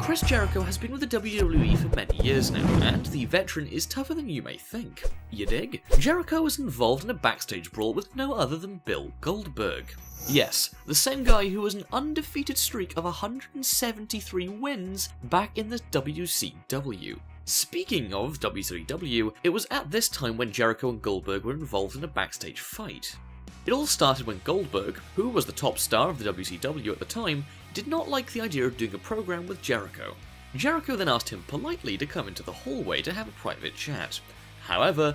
Chris Jericho has been with the WWE for many years now, and the veteran is tougher than you may think. You dig? Jericho was involved in a backstage brawl with no other than Bill Goldberg. Yes, the same guy who was an undefeated streak of 173 wins back in the WCW. Speaking of WCW, it was at this time when Jericho and Goldberg were involved in a backstage fight. It all started when Goldberg, who was the top star of the WCW at the time, did not like the idea of doing a program with Jericho. Jericho then asked him politely to come into the hallway to have a private chat. However,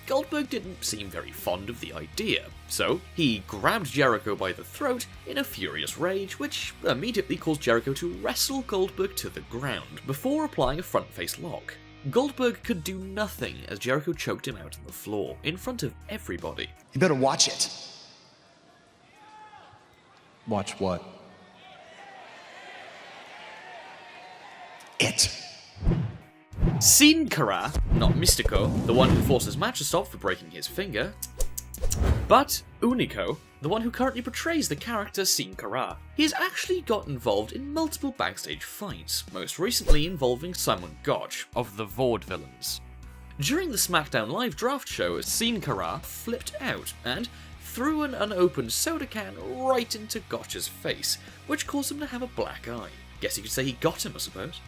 Goldberg didn't seem very fond of the idea, so he grabbed Jericho by the throat in a furious rage, which immediately caused Jericho to wrestle Goldberg to the ground before applying a front-face lock. Goldberg could do nothing as Jericho choked him out on the floor in front of everybody. You better watch it. Watch what? It. Sin Cara, not Mystico, the one who forced his match to stop for breaking his finger, but Unico, the one who currently portrays the character Sin Cara. He has actually got involved in multiple backstage fights, most recently involving Simon Gotch of the Vaudevillains. During the SmackDown Live draft show, Sin Cara flipped out and threw an unopened soda can right into Gotch's face, which caused him to have a black eye. Guess you could say he got him, I suppose.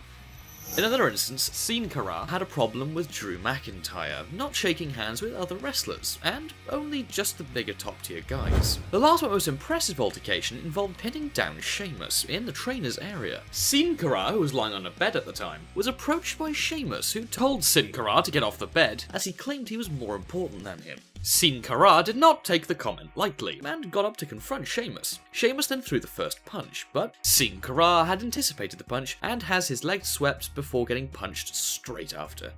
In another instance, Sin Cara had a problem with Drew McIntyre, not shaking hands with other wrestlers, and only just the bigger top tier guys. The last but most impressive altercation involved pinning down Sheamus in the trainer's area. Sin Cara, who was lying on a bed at the time, was approached by Sheamus, who told Sin Cara to get off the bed, as he claimed he was more important than him. Sin Cara did not take the comment lightly, and got up to confront Sheamus. Sheamus then threw the first punch, but Sin Cara had anticipated the punch and has his leg swept before getting punched straight after.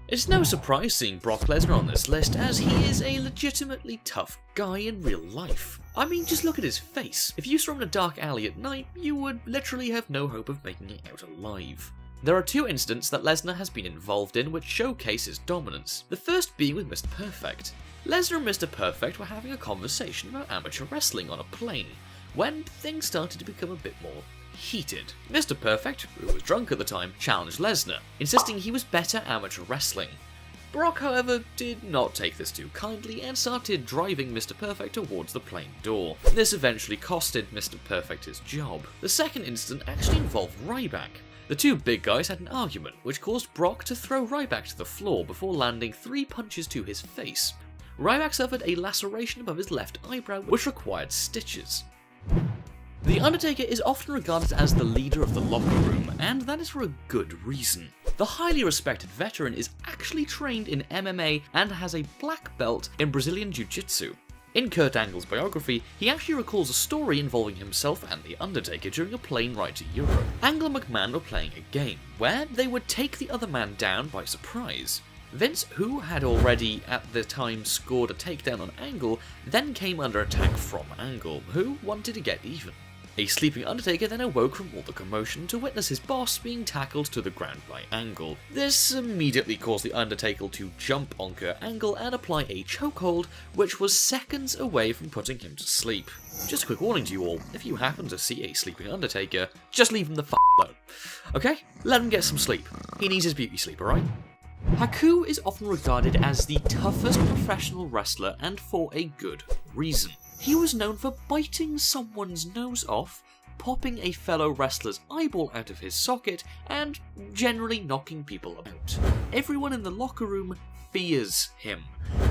It's no surprise seeing Brock Lesnar on this list, as he is a legitimately tough guy in real life. I mean, just look at his face. If you saw him in a dark alley at night, you would literally have no hope of making it out alive. There are two incidents that Lesnar has been involved in which showcase his dominance, the first being with Mr. Perfect. Lesnar and Mr. Perfect were having a conversation about amateur wrestling on a plane, when things started to become a bit more heated. Mr. Perfect, who was drunk at the time, challenged Lesnar, insisting he was better amateur wrestling. Brock, however, did not take this too kindly and started driving Mr. Perfect towards the plane door. This eventually costed Mr. Perfect his job. The second incident actually involved Ryback. The two big guys had an argument, which caused Brock to throw Ryback to the floor before landing 3 punches to his face. Ryback suffered a laceration above his left eyebrow, which required stitches. The Undertaker is often regarded as the leader of the locker room, and that is for a good reason. The highly respected veteran is actually trained in MMA and has a black belt in Brazilian Jiu-Jitsu. In Kurt Angle's biography, he actually recalls a story involving himself and The Undertaker during a plane ride to Europe. Angle and McMahon were playing a game, where they would take the other man down by surprise. Vince, who had already at the time scored a takedown on Angle, then came under attack from Angle, who wanted to get even. A sleeping Undertaker then awoke from all the commotion to witness his boss being tackled to the ground by Angle. This immediately caused the Undertaker to jump on Kurt Angle and apply a chokehold, which was seconds away from putting him to sleep. Just a quick warning to you all, if you happen to see a sleeping Undertaker, just leave him the f*** alone. Okay? Let him get some sleep. He needs his beauty sleep, alright? Haku is often regarded as the toughest professional wrestler, and for a good reason. He was known for biting someone's nose off, popping a fellow wrestler's eyeball out of his socket, and generally knocking people about. Everyone in the locker room fears him,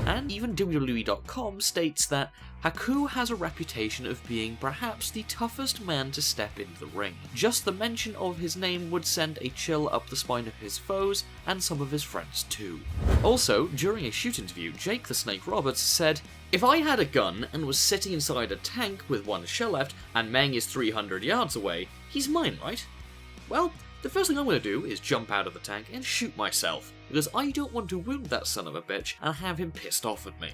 and even WWE.com states that Haku has a reputation of being perhaps the toughest man to step into the ring. Just the mention of his name would send a chill up the spine of his foes and some of his friends too. Also, during a shoot interview, Jake the Snake Roberts said, "If I had a gun and was sitting inside a tank with one shell left and Meng is 300 yards away, he's mine, right? Well, the first thing I'm going to do is jump out of the tank and shoot myself, because I don't want to wound that son of a bitch and have him pissed off at me."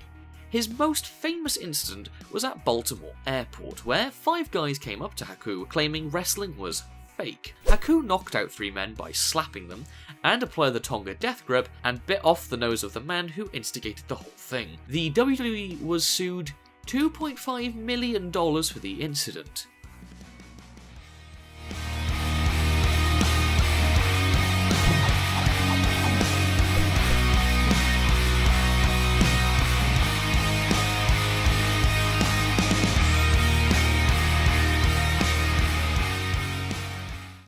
His most famous incident was at Baltimore Airport, where 5 guys came up to Haku claiming wrestling was fake. Haku knocked out 3 men by slapping them, and applied the Tonga death grip and bit off the nose of the man who instigated the whole thing. The WWE was sued $2.5 million for the incident.